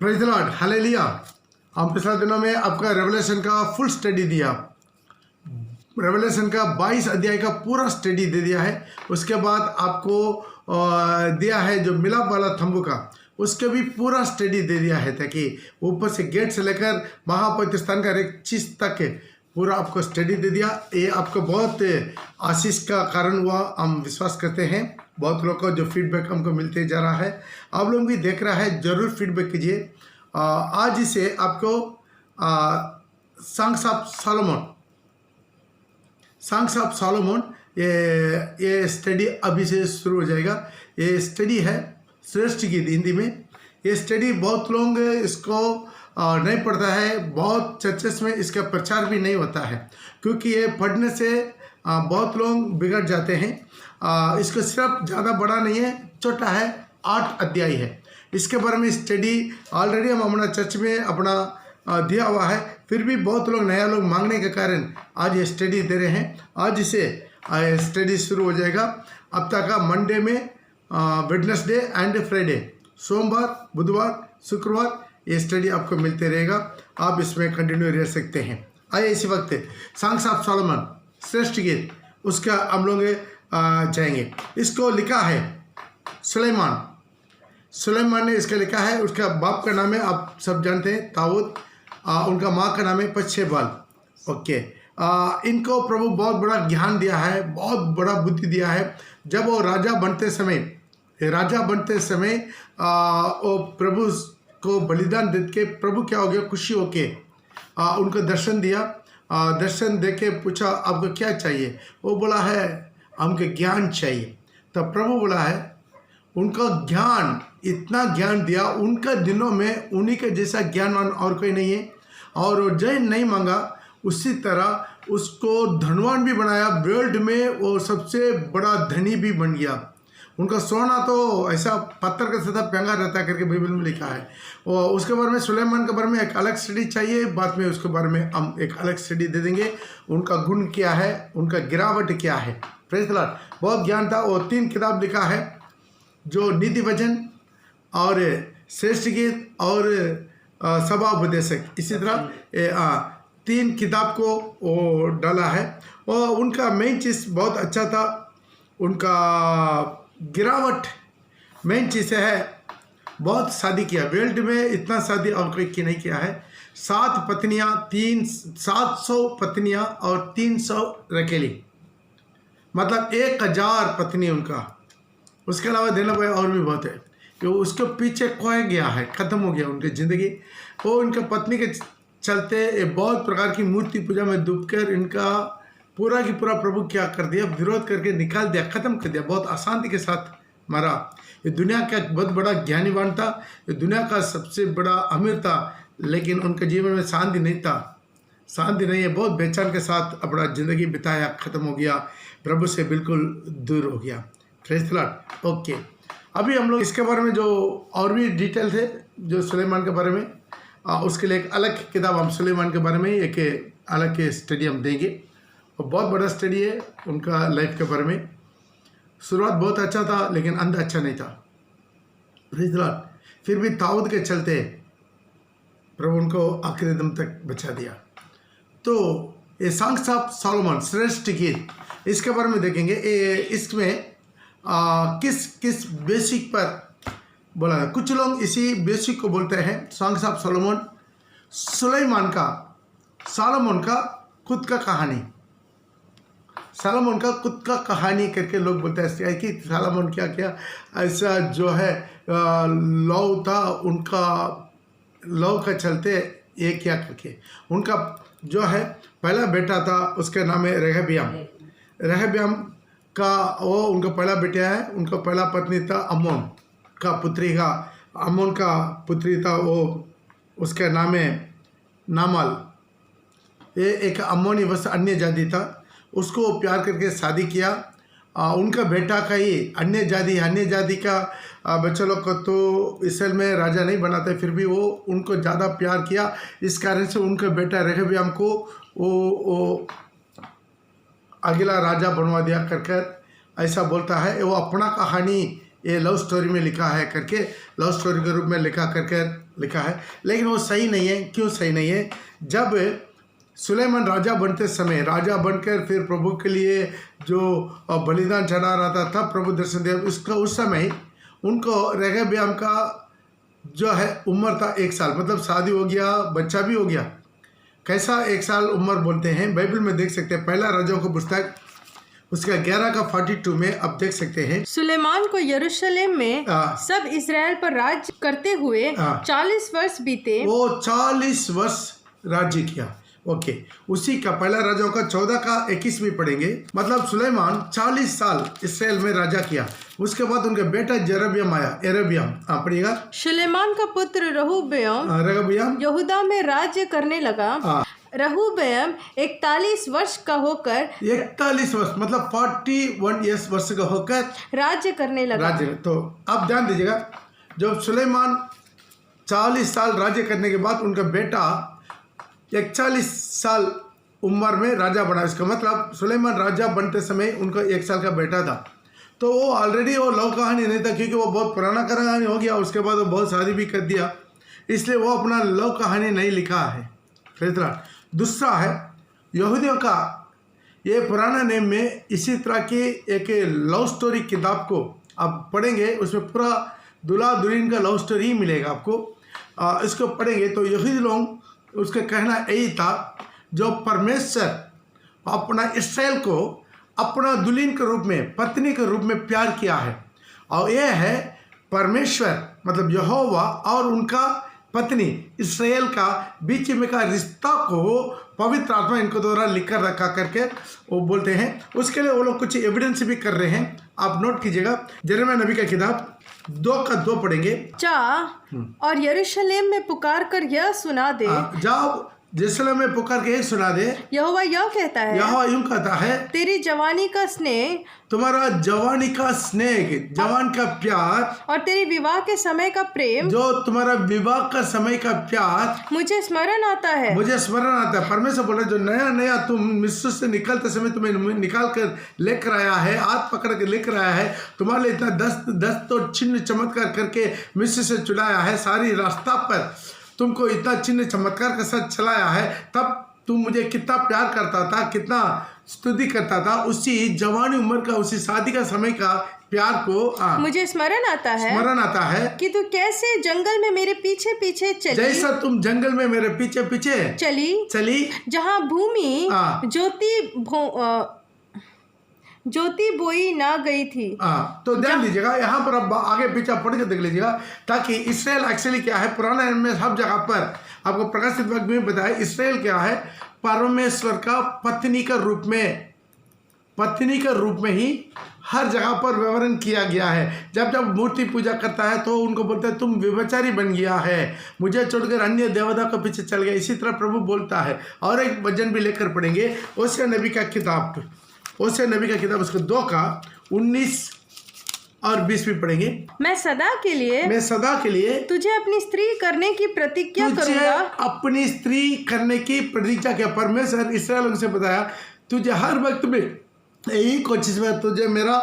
Praise the Lord, hallelujah. हम पिछले दिनों में आपका रेवलेशन का फुल स्टडी दिया। रेवलेशन का 22 अध्याय का पूरा स्टडी दे दिया है। उसके बाद आपको दिया है जो मिलाप वाला तंबू का, उसके भी पूरा स्टडी दे दिया है, ताकि ऊपर से गेट से लेकर महापवित्र स्थान का हर एक चीज़ तक पूरा आपको स्टडी दे दिया। ये आपको बहुत आशीष का कारण हुआ, हम विश्वास करते हैं। बहुत लोगों को जो फीडबैक हमको मिलते जा रहा है, आप लोग भी देख रहा है, ज़रूर फीडबैक कीजिए। आज इसे आपको सॉन्ग्स ऑफ सॉलोमन ये स्टडी अभी से शुरू हो जाएगा। ये स्टडी है श्रेष्ठ गीत हिंदी में। ये स्टडी बहुत लोग इसको नहीं पढ़ता है, बहुत चर्चेस में इसका प्रचार भी नहीं होता है, क्योंकि ये पढ़ने से बहुत लोग बिगड़ जाते हैं। इसको सिर्फ ज़्यादा बड़ा नहीं है, छोटा है, 8 अध्याय है। इसके बारे में स्टडी ऑलरेडी हम अपना चर्च में अपना दिया हुआ है, फिर भी बहुत लोग नया लोग मांगने के कारण आज ये स्टडी दे रहे हैं। आज इसे स्टडी शुरू हो जाएगा। अब तक का मंडे में वेडनेसडे एंड फ्राइडे, सोमवार, बुधवार, शुक्रवार ये स्टडी आपको मिलते रहेगा। आप इसमें कंटिन्यू रह सकते हैं। आइए इसी वक्त सॉन्ग्स ऑफ सॉलोमन श्रेष्ठ गीत, उसका हम लोग जाएंगे। इसको लिखा है सुलेमान ने इसका लिखा है। उसका बाप का नाम है, आप सब जानते हैं, दाऊद। उनका माँ का नाम है पच्छेबाल। ओके, इनको प्रभु बहुत बड़ा ज्ञान दिया है, बहुत बड़ा बुद्धि दिया है। जब वो राजा बनते समय वो प्रभु को बलिदान दे के प्रभु क्या हो गया, खुशी होके उनको दर्शन दिया। दर्शन दे के पूछा आपको क्या चाहिए, वो बोला है हमको ज्ञान चाहिए। तब प्रभु बोला है उनका ज्ञान, इतना ज्ञान दिया उनका दिनों में, उन्हीं के जैसा ज्ञानवान और कोई नहीं है। और जय नहीं मांगा, उसी तरह उसको धनवान भी बनाया। वर्ल्ड में वो सबसे बड़ा धनी भी बन गया। उनका सोना तो ऐसा पत्थर के साथ पेंगा रहता करके बाइबल में लिखा है। और उसके बारे में सुलेमान के बारे में एक अलग स्टडी चाहिए, बाद में उसके बारे में हम एक अलग स्टडी दे देंगे। उनका गुण क्या है, उनका गिरावट क्या है। प्रेज़ द लॉर्ड, बहुत ज्ञान था। और 3 किताब लिखा है, जो नीति वचन और श्रेष्ठ गीत और सभा उपदेशक, इसी तरह 3 किताब को वो डाला है। और उनका मेन चीज़ बहुत अच्छा था, उनका गिरावट मेन चीज़ है। बहुत शादी किया, वर्ल्ड में इतना शादी और कोई की नहीं किया है। 7 पत्नियाँ, 700 पत्नियाँ और 300 रकेली, मतलब 1000 पत्नी उनका। उसके अलावा देना भाई और भी बहुत है, कि उसके पीछे खोया गया है, ख़त्म हो गया उनकी ज़िंदगी। वो उनके पत्नी के चलते बहुत प्रकार की मूर्ति पूजा में डूबकर इनका पूरा की पूरा प्रभु क्या कर दिया, विरोध करके निकाल दिया, ख़त्म कर दिया। बहुत अशांति के साथ मरा। ये दुनिया का बहुत बड़ा ज्ञानीवान था, ये दुनिया का सबसे बड़ा अमीर था, लेकिन उनके जीवन में शांति नहीं था, शांति नहीं है। बहुत बेचैन के साथ अपना ज़िंदगी बिताया, ख़त्म हो गया, प्रभु से बिल्कुल दूर हो गया। Praise the Lord. ओके, अभी हम लोग इसके बारे में जो और भी डिटेल थे, जो सुलेमान के बारे में, उसके लिए एक अलग किताब हम सुलेमान के बारे में एक अलग स्टडी हम देंगे। और बहुत बड़ा स्टडी है उनका लाइफ के बारे में। शुरुआत बहुत अच्छा था, लेकिन अंत अच्छा नहीं था। Praise the Lord. फिर भी दाऊद के चलते प्रभु उनको आखिरी दम तक बचा दिया। तो ये सॉन्ग्स ऑफ सॉलोमन श्रेष्ठ गीत, इसके बारे में देखेंगे। इसमें किस बेसिक पर बोला है। कुछ लोग इसी बेसिक को बोलते हैं सॉन्ग्स ऑफ सॉलोमन, सॉलोमन का खुद का कहानी, सॉलोमन का खुद का कहानी करके लोग बोलते हैं कि सॉलोमन क्या क्या ऐसा जो है लौ था उनका, लौ का चलते ये क्या करके। उनका जो है पहला बेटा था, उसका नाम है रहब्याम का, वो उनका पहला बेटा है। उनका पहला पत्नी था अम्मोन का पुत्री था, वो उसका नाम है नामाल। ये एक अम्मोनी बस अन्य जाति था, उसको प्यार करके शादी किया। उनका बेटा का ही अन्य जाति का बच्चा लोग को तो इसराइल में राजा नहीं बनाते, फिर भी वो उनको ज़्यादा प्यार किया। इस कारण से उनका बेटा रहब्याम को वो अगला राजा बनवा दिया कर ऐसा बोलता है। वो अपना कहानी ये लव स्टोरी में लिखा है करके, लव स्टोरी के रूप में लिखा है, लेकिन वो सही नहीं है। क्यों सही नहीं है? जब सुलेमान राजा बनते समय, राजा बनकर फिर प्रभु के लिए जो बलिदान चढ़ा रहा था, तब प्रभु दर्शन दिया उसका। उस समय उनको रेहब्याम का जो है उम्र था 1 साल, मतलब शादी हो गया, बच्चा भी हो गया। कैसा 1 साल उम्र बोलते हैं? बाइबल में देख सकते हैं, पहला राजाओं का पुस्तक उसका 11 का 42 में अब देख सकते हैं। सुलेमान को यरूशलेम में सब इस्राएल पर राज्य करते हुए 40 वर्ष बीते। वो 40 वर्ष राज्य किया। ओके, उसी का पहला राजाओं का 14 का 21 में पढ़ेंगे। मतलब सुलेमान 40 साल इस्राएल में राजा किया। उसके बाद उनका बेटा जेरबियम आया, एरबियम। पढ़िएगा। सुलेमान का पुत्र रहोबयाम यहूदा में राज्य करने लगा। रहोबयाम 41 वर्ष का होकर, 41 वर्ष मतलब 41 वर्ष का होकर राज्य करने लगा। तो अब ध्यान दीजिएगा, जब सुलेमान 40 साल राज्य करने के बाद उनका बेटा 41 साल उम्र में राजा बना। इसका मतलब सुलेमान राजा बनते समय उनका 1 साल का बेटा था। तो वो ऑलरेडी वो लव कहानी नहीं था, क्योंकि वो बहुत पुराना कहानी हो गया। उसके बाद वो बहुत शादी भी कर दिया, इसलिए वो अपना लव कहानी नहीं लिखा है। दूसरा है यहूदियों का ये पुराना नेम में इसी तरह की एक लव स्टोरी किताब को आप पढ़ेंगे, उसमें पूरा दुल्हा दुल्हन का लव स्टोरी ही मिलेगा आपको। इसको पढ़ेंगे तो यहूदी लोग उसका कहना यही था, जो परमेश्वर अपना इस्राएल को अपना दुल्हन के रूप में, पत्नी के रूप में प्यार किया है, और यह है परमेश्वर मतलब यहोवा और उनका पत्नी इस्राएल का बीच में का रिश्ता को पवित्र आत्मा इनको द्वारा लिख कर रखा करके वो बोलते हैं। उसके लिए वो लोग कुछ एविडेंस भी कर रहे हैं, आप नोट कीजिएगा। यिर्मयाह नबी का किताब 2 का 2 पढ़ेंगे। जा और यरूशलेम में पुकार कर यह सुना दे। जाओ यरूशलेम में पुकार के सुना दे, यहोवा यह कहता है, यहोवा यूं कहता है, तेरी जवानी का स्नेह, तुम्हारा जवानी का स्नेह, जवान का प्यार, और तेरी विवाह के समय का प्रेम, जो तुम्हारा विवाह का समय का प्यार मुझे स्मरण आता है। मुझे स्मरण आता है। परमेश्वर बोले, जो नया नया तुम मिस्र से निकलते समय तुम्हें निकाल कर लेकर आया है, हाथ पकड़ के लेकर आया है, तुम्हारे लिए इतना दस तो चिन्ह चमत्कार करके मिस्र से चुराया है, सारी रास्ता पर तुमको इतना चिन्ह चमत्कार के साथ चलाया है, तब तुम मुझे कितना प्यार करता था, कितना स्तुति करता था। उसी जवानी उम्र का, उसी शादी का समय का प्यार को मुझे स्मरण आता है कि तू कैसे जंगल में मेरे पीछे पीछे चली, जैसा तुम जंगल में मेरे पीछे पीछे चली, जहाँ भूमि ज्योति बोई ना गई थी। तो ध्यान दीजिएगा, यहाँ पर अब आगे पीछे पढ़ के देख लीजिएगा, ताकि इसराइल एक्चुअली क्या है, पुराना में सब जगह पर आपको प्रकाशित वाक्य में बताया, इसराइल क्या है, परमेश्वर का पत्नी का रूप में ही हर जगह पर विवरण किया गया है। जब जब मूर्ति पूजा करता है तो उनको बोलते हैं, तुम व्यभिचारी बन गया है, मुझे छोड़कर अन्य देवता के पीछे चल गया। इसी तरह प्रभु बोलता है। और एक वचन भी लेकर पढ़ेंगे, ओसिया नबी का किताब उसको 2 का 19 और 20 भी पढ़ेंगे। मैं सदा के लिए तुझे अपनी स्त्री करने की प्रतिज्ञा करूंगा। अपनी स्त्री करने की प्रतिज्ञा क्या? परमेश्वर इस्राएल से बताया, तुझे हर वक्त में यही कोशिश में, तुझे मेरा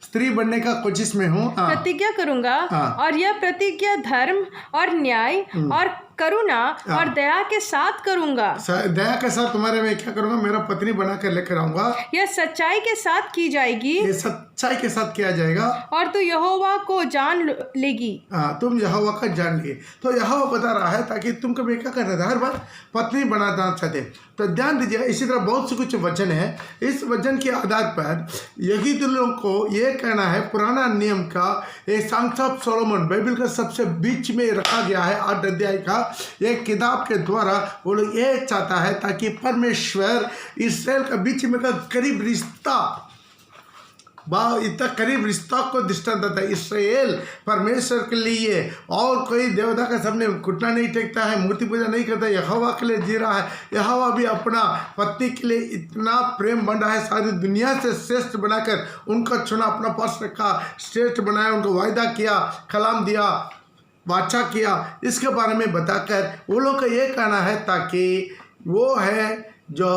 स्त्री बनने का कोशिश में हूँ, प्रतिज्ञा करूंगा। और यह प्रतिज्ञा धर्म और न्याय और करुणा और दया के साथ करूंगा। दया के साथ तुम्हारे में क्या करूंगा, मेरा पत्नी बना कर लेकर आऊंगा। यह सच्चाई के साथ की जाएगी, ये सच्चाई के साथ किया जाएगा, और तू यहोवा को जान लेगी। तुम यहोवा का जान लिए। तो यहोवा बता रहा है ताकि तुम कभी क्या कर रहे थे, हर बार पत्नी बनाना चाहते। तो ध्यान दीजिएगा, इसी तरह बहुत से कुछ वचन है। इस वचन के आधार पर यहूदी लोगों को ये कहना है, पुराना नियम का एक सॉन्ग्स ऑफ सोलोमन बाइबल का सबसे बीच में रखा गया है 8 अध्याय का एक किताब के द्वारा। वो लोग ये चाहता है ताकि परमेश्वर इस्राएल का बीच में का करीब रिश्ता, इतना करीब रिश्ता को दृष्टांत देता है। इस्राएल परमेश्वर के लिए और कोई देवता का सामने घुटना नहीं टेकता है, मूर्ति पूजा नहीं करता, यहोवा के लिए जी रहा है। यहोवा भी अपना पत्नी के लिए इतना प्रेम बन रहा है, सारी दुनिया से श्रेष्ठ बनाकर उनका चुना, अपना पास रखा, श्रेष्ठ बनाया, उनको वायदा किया, कलाम दिया, वाचा किया। इसके बारे में बताकर वो लोग का ये कहना है ताकि वो है जो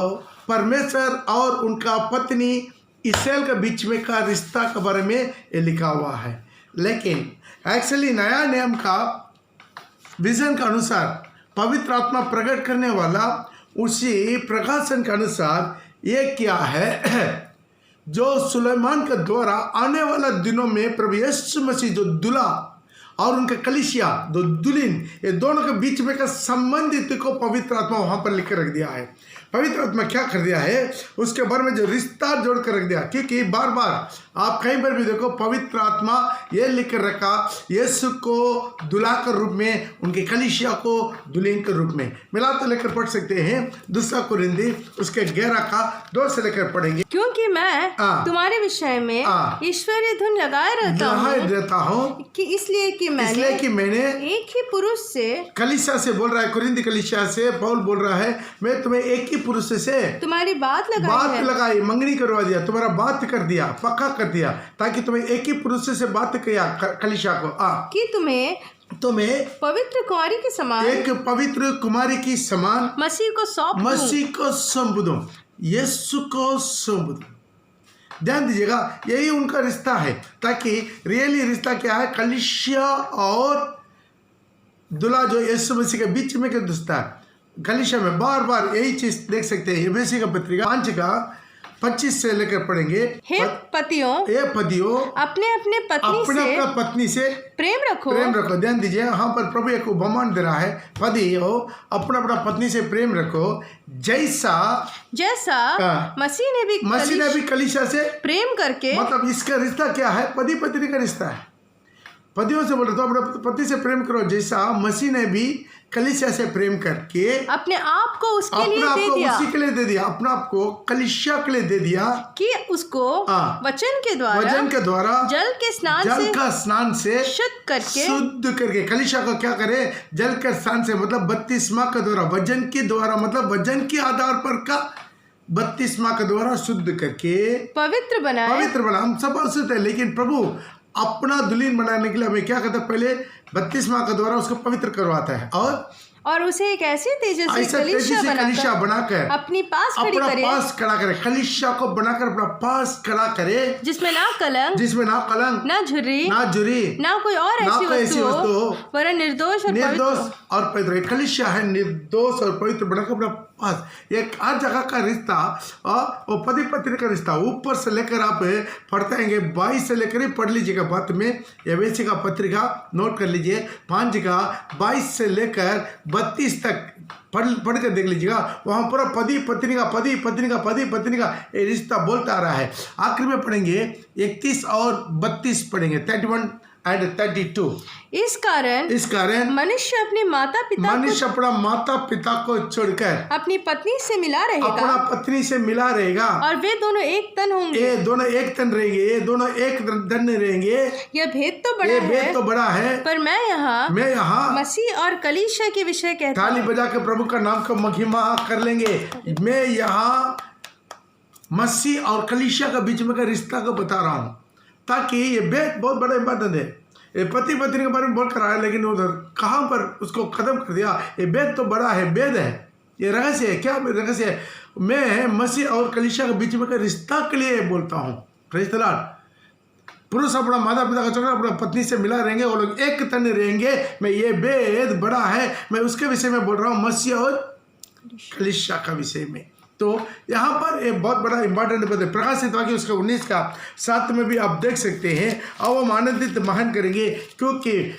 परमेश्वर और उनका पत्नी इस्राएल के बीच में का रिश्ता के बारे में ये लिखा हुआ है। लेकिन एक्चुअली नया नियम का विजन के अनुसार पवित्र आत्मा प्रकट करने वाला उसी प्रकाशन के अनुसार ये क्या है, जो सुलेमान के द्वारा आने वाला दिनों में प्रभु यीशु मसीह जो दूल्हा और उनका कलीसिया जो दुल्हन, ये दोनों के बीच में का संबंधित को पवित्र आत्मा वहां पर लिख कर रख दिया है। पवित्र आत्मा क्या कर दिया है उसके बारे में जो रिश्ता जोड़ कर रख दिया, क्योंकि बार बार आप कहीं पर भी देखो पवित्र आत्मा ये लिख कर रखा यीशु को दुल्हा के रूप में, उनके कलीसिया को दुल्हन के रूप में। मिला तो लेकर पढ़ सकते हैं 2 कुरिन्थी उसके 11 का 2 से लेकर पढ़ेंगे। क्योंकि मैं तुम्हारे विषय में ईश्वरीय धुन लगाए रहता हूँ कि इसलिए कि मैंने एक ही पुरुष से, कलीसिया से बोल रहा है, कुरिन्थी कलीसिया से पौल बोल रहा है, मैं तुम्हें एक ही पुरुष से तुम्हारी बात लगाई, मंगनी करवा दिया, तुम्हारा बात कर दिया, पक्का कर दिया, ताकि तुम्हें एक ही पुरुष से बात किया कलीसिया को कि तुम्हें पवित्र कुमारी के समान, एक पवित्र कुमारी की समान मसीह को सौंप दूं, यीशु को सौंप दूं। ध्यान दीजिएगा, यही उनका रिश्ता है, ताकि रियली रिश्ता क्या है, कलीसिया और दुल्हा जो यीशु मसीह के बीच में क्या रिश्ता है। कलीसिया में बार बार यही चीज देख सकते हैं। एफेसी का पत्रिका 5 का 25 से लेकर पढ़ेंगे। हे पतियों अपने पत्नी से प्रेम रखो। ध्यान दीजिए, यहाँ पर प्रभु एक उपमान दे रहा है, पतियों अपना पत्नी से प्रेम रखो, जैसा मसीह ने भी कलीसिया से प्रेम करके। मतलब इसका रिश्ता क्या है, पति पत्नी का रिश्ता है। पतियों से बोल रहे तो अपने पति से प्रेम करो, जैसा मसीह ने भी कलीसिया से प्रेम करके अपने आप को उसके लिए दे दिया, अपना आप को कलीसिया के लिए दे दिया, कि उसको वचन के द्वारा जल का स्नान से शुद्ध करके कलीसिया को क्या करे, जल के स्नान से मतलब बपतिस्मा के द्वारा, वचन के द्वारा मतलब वचन के आधार पर का बपतिस्मा के द्वारा शुद्ध करके पवित्र बना। हम सब अशुद्ध है, लेकिन प्रभु अपना दुल्हन बनाने के लिए हमें क्या करता है, पहले बपतिस्मा के द्वारा उसको पवित्र करवाता है और उसे एक ऐसे तेजस्वी कलीसिया बनाकर अपनी पास खड़ा करे, कलीसिया को बनाकर अपना पास खड़ा करे, जिसमें ना कलंक ना झुर्री ना कोई और ऐसी वस्तु हो, वरन निर्दोष और पवित्र। कलीसिया है निर्दोष और पवित्र बनाकर अपना पास। एक हर जगह का रिश्ता और पति पत्नी का रिश्ता ऊपर से लेकर आप पढ़ते हैं 22 से लेकर ही पढ़ लीजिएगा, बात में एफेसी का पत्रिका नोट कर लीजिए, 5 का 22 से लेकर 32 तक पढ़ कर देख लीजिएगा। वहाँ पूरा पति पत्नी का ये रिश्ता बोलता आ रहा है। आखिर में पढ़ेंगे 31 और 32 पढ़ेंगे, 31 and 32। इस कारण मनुष्य अपने माता पिता को छोड़कर अपनी पत्नी से मिला रहेगा, और वे दोनों एक तन होंगे। ये दोनों एक तन रहेंगे। यह भेद तो बड़ा है, पर मैं यहाँ मसीह और कलीसिया के विषय कहता हूं। ताली बजा के प्रभु का नाम का महिमा कर लेंगे। मैं यहाँ मसीह और कलीसिया के बीच में का रिश्ता को बता रहा हूँ, ताकि ये भेद बहुत बड़ा इम्पोर्टेंट है। ये पति पत्नी के बारे में बोल कर आया, लेकिन उधर कहाँ पर उसको खत्म कर दिया। ये भेद तो बड़ा है, भेद है, ये रहस्य है। क्या रहस्य है? मैं मसीह और कलीसिया के बीच में का रिश्ता के लिए बोलता हूँ। Praise the Lord. पुरुष अपना माता पिता का छोड़कर अपना पत्नी से मिला रहेंगे, वो लोग एक तन रहेंगे। मैं ये भेद बड़ा है, मैं उसके विषय में बोल रहा हूँ, मसीह और कलीसिया का विषय में। तो यहाँ पर एक बहुत बड़ा इंपॉर्टेंट बात है। प्रकाशित वाक्य उसका 19 का 7 में भी आप देख सकते हैं। और वो आनंदित महान करेंगे, क्योंकि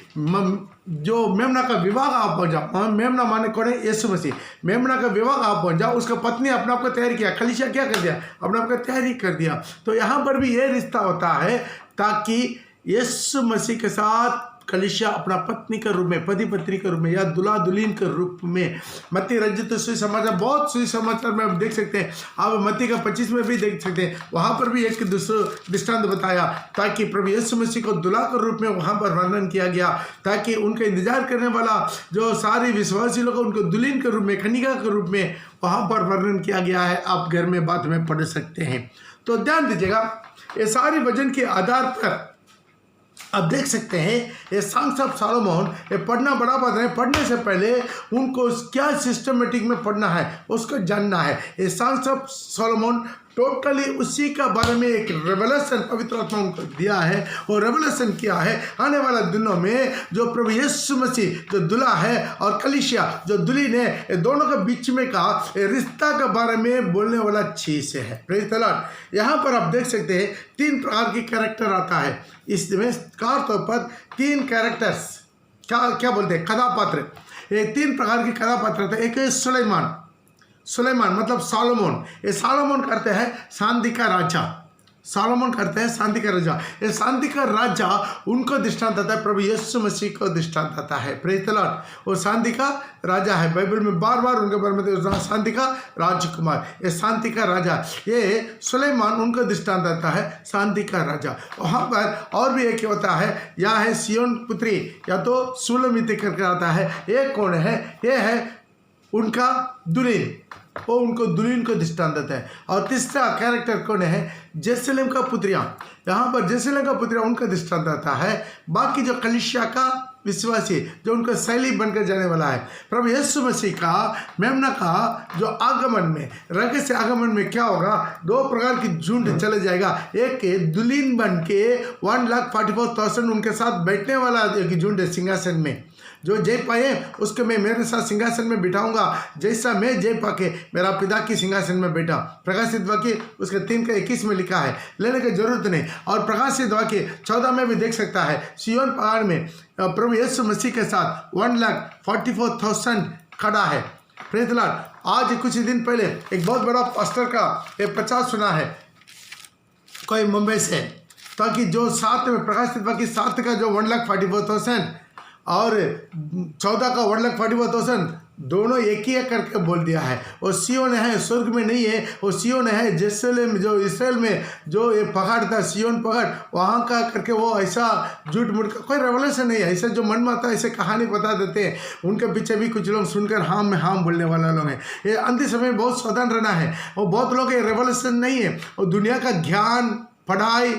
जो मेमना का विवाह आप पहुँच जाओ, मेमना माने कौन है? यीशु मसीह। मेमना का विवाह आप पहुँच जाओ, उसका पत्नी अपने आप को तैयार किया, कलीसिया क्या कर दिया? अपने आप को तैयारी कर दिया। तो यहाँ पर भी ये रिश्ता होता है, ताकि यीशु मसीह के साथ कलीसिया अपना पत्नी के रूप में, पति पत्नी के रूप में, या दुल्हा दुल्हन के रूप में। मत्ती रचित सुसमाचार, बहुत सुसमाचार में आप देख सकते हैं। आप मत्ती का 25 में भी देख सकते हैं। वहाँ पर भी एक दूसरा दृष्टांत बताया, ताकि प्रभु यीशु मसीह को दुल्हा के रूप में वहाँ पर वर्णन किया गया, ताकि उनका इंतजार करने वाला जो सारे विश्वासी लोग उनको दुल्हन के रूप में, कन्या के रूप में वहाँ पर वर्णन किया गया है। आप घर में बाद में पढ़ सकते हैं। तो ध्यान दीजिएगा, ये सारी वचन के आधार पर आप देख सकते हैं। ये सॉन्ग्स ऑफ सॉलोमन, ये पढ़ना बड़ा बात है। पढ़ने से पहले उनको क्या सिस्टमेटिक में पढ़ना है, उसको जानना है। ये सॉन्ग्स ऑफ सॉलोमन टोटली उसी का बारे में एक रेवलेशन पवित्र आत्मा उनको दिया है और रेवलेशन किया है आने वाले दिनों में जो प्रभु यीशु मसीह जो दुल्हा है और कलीसिया जो दुल्हन है, ये दोनों के बीच में का रिश्ता के बारे में बोलने वाला चीज है। Praise the Lord. यहाँ पर आप देख सकते हैं 3 प्रकार की कैरेक्टर आता है इसमें, खास तौर पर 3 कैरेक्टर्स क्या बोलते हैं, कथापात्र। ये 3 प्रकार की कथापात्र थे। एक है सुलेमान मतलब सालोमोन। ये सालोमोन करते हैं शांति का राजा, सालोमोन करते हैं शांति का राजा। ये शांति का राजा उनको दृष्टांत आता है, प्रभु यीशु मसीह को दृष्टांत आता है। Praise the Lord. वो शांति का राजा है, बाइबल में बार बार उनके बारे में शांति का राजकुमार, ये शांति का राजा। ये सुलेमान उनको दृष्टांत आता है शांति का राजा। वहाँ पर और भी एक होता है, यह है सियोन पुत्री या तो सुलमित करके आता है। ये कौन है? ये है उनका दुल्हन, वो उनको दुल्हन को दृष्टांत देता है। और तीसरा कैरेक्टर कौन है? जेरूशलेम का पुत्रियाँ। यहाँ पर जेरूशलेम का पुत्रियाँ उनका दृष्टांत आता है। बाकी जो कलीसिया का विश्वासी जो उनका शैली बनकर जाने वाला है, प्रभु यीशु मसीह का मेमना का जो आगमन में, रहस्य आगमन में क्या होगा? 2 प्रकार की झुंड चले जाएगा। एक दुल्हन बन के 1,44,000 उनके साथ बैठने वाला एक झुंड है सिंहासन में, जो जय पाए उसके मैं मेरे साथ सिंहासन में बिठाऊंगा, जैसा मैं जय पाके मेरा पिता की सिंहासन में बैठा। प्रकाशित वाक्य उसके 3:21 में लिखा है, लेने की जरूरत नहीं। और प्रकाशित वाक्य 14 में भी देख सकता है, सिय्योन पहाड़ में प्रभु यीशु मसीह के साथ 1,44,000 खड़ा है। Praise the Lord. आज कुछ दिन पहले एक बहुत बड़ा पास्टर का एक 50 सुना है कोई मुंबई से, ताकि जो 7 में प्रकाशित वाक्य 7 का जो 1,44,000 और 14 का 1,44,000 दोनों एक ही करके बोल दिया है। वो सियोन है, स्वर्ग में नहीं है, वो सियोन है जेरूशलेम जो इसराइल में जो ये पहाड़ था सियोन पहाड़, वहाँ का करके वो ऐसा झूठ मूठ का कोई रेवलेशन नहीं है। ऐसा जो मन में आता है ऐसे कहानी बता देते हैं, उनके पीछे भी कुछ लोग सुनकर हाँ में हाँ बोलने वाला लोग हैं। ये अंतिम समय में बहुत सावधान रहना है। वो बहुत लोग ये रेवलेशन नहीं है, वो दुनिया का ज्ञान पढ़ाई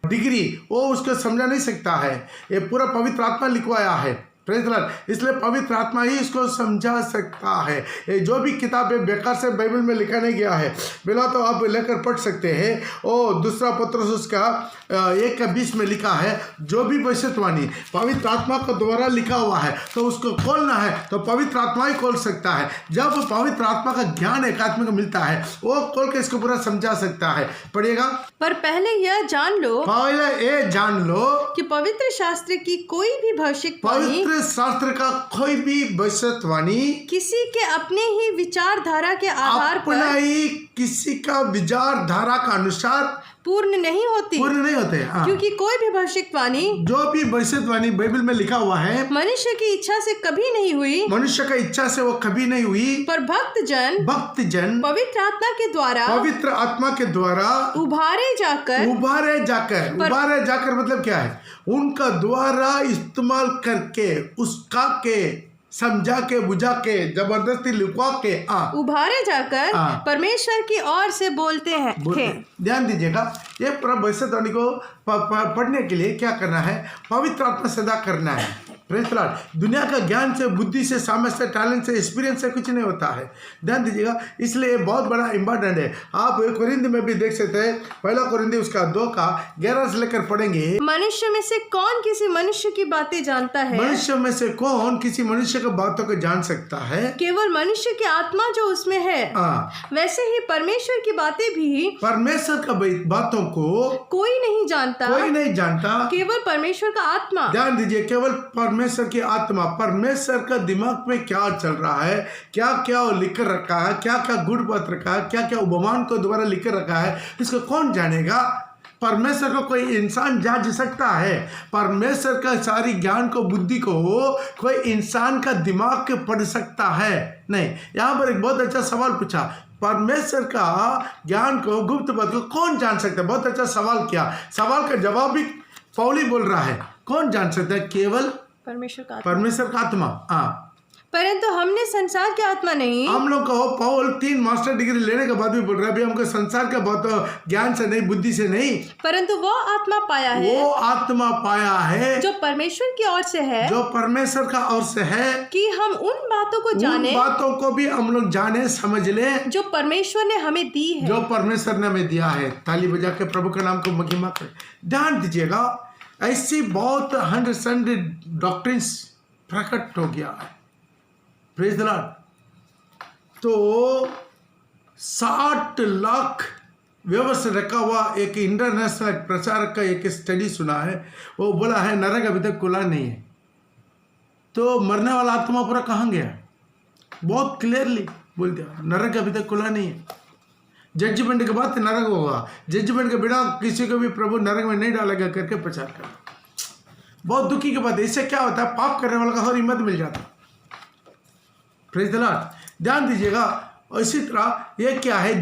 डिग्री वो उसको समझा नहीं सकता है। ये पूरा पवित्र आत्मा लिखवाया है। Praise the Lord. इसलिए पवित्र आत्मा ही इसको समझा सकता है। ये जो भी किताबें बेकार से बाइबल में लिखा नहीं गया है, बिला तो आप लेकर पढ़ सकते हैं। ओ 2 पत्रस उसका 1:20 में लिखा है, जो भी भविष्यवाणी पवित्र आत्मा को द्वारा लिखा हुआ है तो उसको खोलना है तो पवित्र आत्मा ही खोल सकता है। जब पवित्र आत्मा का ज्ञान एक आत्मा को मिलता है वो खोल के इसको पूरा समझा सकता है। पढ़िएगा। पर पहले यह जान लो, पहले ये जान लो कि पवित्र शास्त्र की कोई भी भविष्यवाणी, शास्त्र का कोई भी भविष्यवाणी किसी के अपने ही विचारधारा के आधार पर, अपना ही किसी का विचारधारा का अनुसार पूर्ण नहीं होते। हाँ। क्योंकि कोई भी भविष्यवाणी, जो भी भविष्यवाणी बाइबल में लिखा हुआ है, मनुष्य की इच्छा से कभी नहीं हुई, मनुष्य का इच्छा से वो कभी नहीं हुई, पर भक्त जन पवित्र आत्मा के द्वारा उभारे जाकर मतलब क्या है? उनका द्वारा इस्तेमाल करके उसका के समझा के बुझा के जबरदस्ती लिखवा के उभारे जाकर परमेश्वर की ओर से बोलते हैं। ध्यान दीजिएगा, ये पूरा भविष्यवाणी को पढ़ने के लिए क्या करना है? पवित्र आत्मा सदा करना है। Praise the Lord. दुनिया का ज्ञान से, बुद्धि से, सामर्थ से, टैलेंट से, एक्सपीरियंस से कुछ नहीं होता है। ध्यान दीजिएगा, इसलिए बहुत बड़ा इंपॉर्टेंट है। आप कोरिन्थी में भी देख सकते हैं, 1 कोरिन्थी उसका 2:11 से लेकर पढ़ेंगे। मनुष्य में से कौन किसी मनुष्य की बातें जानता है? मनुष्य में से कौन किसी मनुष्य की बातों को जान सकता है? केवल मनुष्य की आत्मा जो उसमें है। वैसे ही परमेश्वर की बातें भी, परमेश्वर का बातों को कोई नहीं जानता, केवल परमेश्वर का आत्मा। ध्यान दीजिए, केवल परमेश्वर की आत्मा, परमेश्वर का दिमाग में क्या चल रहा है, क्या क्या लिख कर रखा है, क्या क्या गुड़ बात रखा है, क्या क्या उपमान को द्वारा लिख कर रखा है, इसको कौन जानेगा? परमेश्वर को कोई इंसान जान सकता है? परमेश्वर का सारी ज्ञान को, बुद्धि को कोई इंसान का दिमाग के पढ़ सकता है? नहीं। यहाँ पर एक बहुत अच्छा सवाल पूछा, परमेश्वर का ज्ञान को, गुप्त बात को कौन जान सकता है? बहुत अच्छा सवाल किया। सवाल का जवाब भी पौली बोल रहा है, कौन जान सकता है? केवल परमेश्वर का आत्मा। परंतु हमने संसार की आत्मा नहीं, हम लोग को पौल 3 मास्टर डिग्री लेने के बाद भी बोल रहा है, अभी हमको संसार का बहुत ज्ञान से नहीं, बुद्धि से नहीं, परंतु वो आत्मा पाया है, वो आत्मा पाया है जो परमेश्वर की ओर से है, जो परमेश्वर का ओर से है, कि हम उन बातों को जाने, उन बातों को भी हम लोग जाने समझ ले जो परमेश्वर ने हमें दी है। जो परमेश्वर ने हमें दिया है। ताली बजा के प्रभु के नाम को महिमा करें। ध्यान दीजिएगा, ऐसी बहुत 100 डॉक्ट्रिन्स प्रकट हो गया है। Praise the Lord. तो 60 लाख व्यवस्था रखा हुआ एक इंटरनेशनल प्रचारक का एक स्टडी सुना है। वो बोला है नरक अभी तक खुला नहीं है, तो मरने वाला आत्मा पूरा कहाँ गया? बहुत क्लियरली बोल दिया, नरक अभी तक खुला नहीं है। जजमेंट के बाद नरक होगा, जजमेंट के बिना किसी को भी प्रभु नरक में नहीं डालेगा करके प्रचार कर। बहुत दुखी की बात है। इससे क्या होता है? पाप करने वाला का और हिम्मत मिल जाता है। Praise the Lord. ध्यान दीजिएगा। और इसी तरह ये क्या है?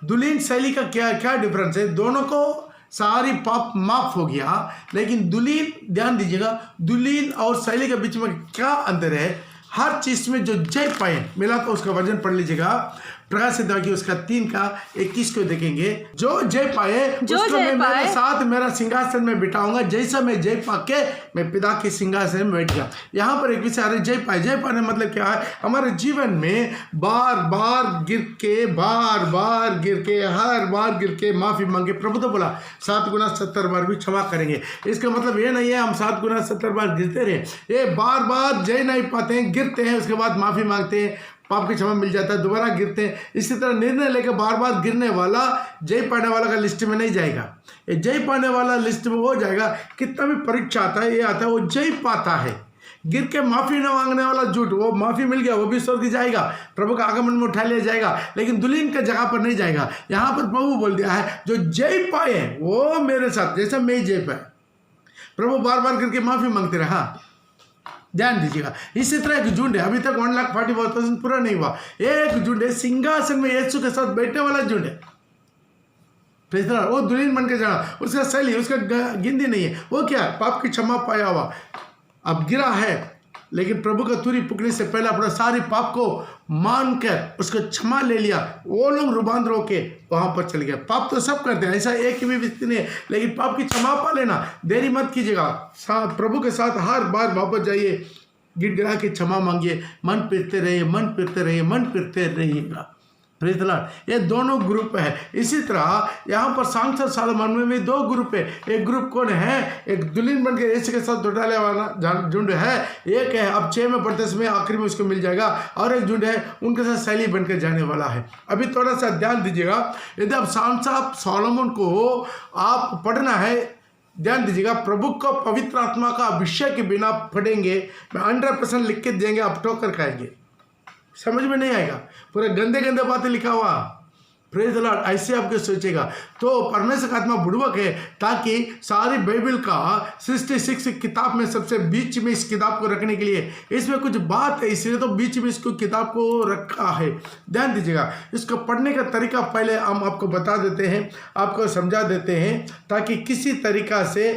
दुलीन शैली का क्या डिफरेंस है? दोनों को सारी पाप माफ हो गया, लेकिन दुलीन, ध्यान दीजिएगा, दुलीन और शैली के बीच में क्या अंतर है? हर चीज में जो जय पाए मिला, तो उसका वजन पढ़ लीजिएगा। प्रकाश सिद्धांत उसका 3 का 21 को देखेंगे। जो जय पाए उसको मैं मेरे साथ मेरा सिंहासन में बिठाऊंगा, जैसा मैं जय पाके मैं पिता के सिंहासन में बैठ गया। यहाँ पर एक विषय आ रहा है, जय पाए। जय पाने मतलब क्या है? हमारे जीवन में बार बार गिर के हर बार गिर के माफी मांगे। प्रभु तो बोला 7 गुना 70 बार भी क्षमा करेंगे। इसका मतलब ये नहीं है हम 7 गुना 70 बार गिरते रहे। ये बार बार जय नहीं पाते हैं, गिरते हैं, उसके बाद माफी मांगते हैं, पाप की क्षमा मिल जाता है, दोबारा गिरते हैं। इसी तरह निर्णय लेकर बार बार गिरने वाला जय पाने वाला का लिस्ट में नहीं जाएगा। ये जय पाने वाला लिस्ट में वो जाएगा, कितना भी परीक्षा आता है, ये आता है, वो जय पाता है। गिर के माफी न मांगने वाला झूठ, वो माफी मिल गया, वो भी स्वर्ग जाएगा, प्रभु का आगमन में उठा लिया जाएगा, लेकिन दुल्हन के जगह पर नहीं जाएगा। यहाँ पर प्रभु बोल दिया है, जो जय पाए वो मेरे साथ, जैसा मैं जय पाए। प्रभु बार बार करके माफी मांगते रहा। ध्यान दीजिएगा। इसी तरह एक झुंड है, अभी तक 1,40,000 पूरा नहीं हुआ। एक झुंड है, सिंहासन में यीशु के साथ बैठने वाला झुंड है। वो दुल्हन बन के जाना, उसका शैली, उसका गिनती नहीं है। वो क्या है? पाप की क्षमा पाया हुआ, अब गिरा है, लेकिन प्रभु का तुरी पुकने से पहले अपना सारी पाप को मानकर उसको क्षमा ले लिया। वो लोग रुबान रो के वहां पर चल गया। पाप तो सब करते हैं, ऐसा एक भी व्यक्ति नहीं है, लेकिन पाप की क्षमा पा लेना, देरी मत कीजिएगा। प्रभु के साथ हर बार वापस जाइए, गिड़गिड़ा के क्षमा मांगिए, मन फिरते रहिएगा। Praise the Lord. ये दोनों ग्रुप है। इसी तरह यहाँ पर सांसद सालोमन में भी 2 ग्रुप है। एक ग्रुप कौन है? एक दुल्हन बन के यीशु के साथ लौटाने वाला झुंड है। एक है, अब 6 में पढ़ते समय आखिर में उसको मिल जाएगा, और एक झुंड है उनके साथ शैली बनकर जाने वाला है। अभी थोड़ा सा ध्यान दीजिएगा। यदि आप सांसद सालोमन को आप पढ़ना है, ध्यान दीजिएगा, प्रभु को पवित्र आत्मा का अभिषेक के बिना पढ़ेंगे, मैं 100% लिख के देंगे, आप ठोकर खाएंगे, समझ में नहीं आएगा। पूरा गंदे गंदे बातें लिखा हुआ। Praise the Lord. ऐसे आपके सोचेगा तो परमेश्वर का आत्मा बुड़वक है, ताकि सारी बाइबल का 66 किताब में सबसे बीच में इस किताब को रखने के लिए, इसमें कुछ बात है, इसलिए तो बीच में इसको किताब को रखा है। ध्यान दीजिएगा। इसको पढ़ने का तरीका पहले हम आपको बता देते हैं, आपको समझा देते हैं, ताकि किसी तरीका से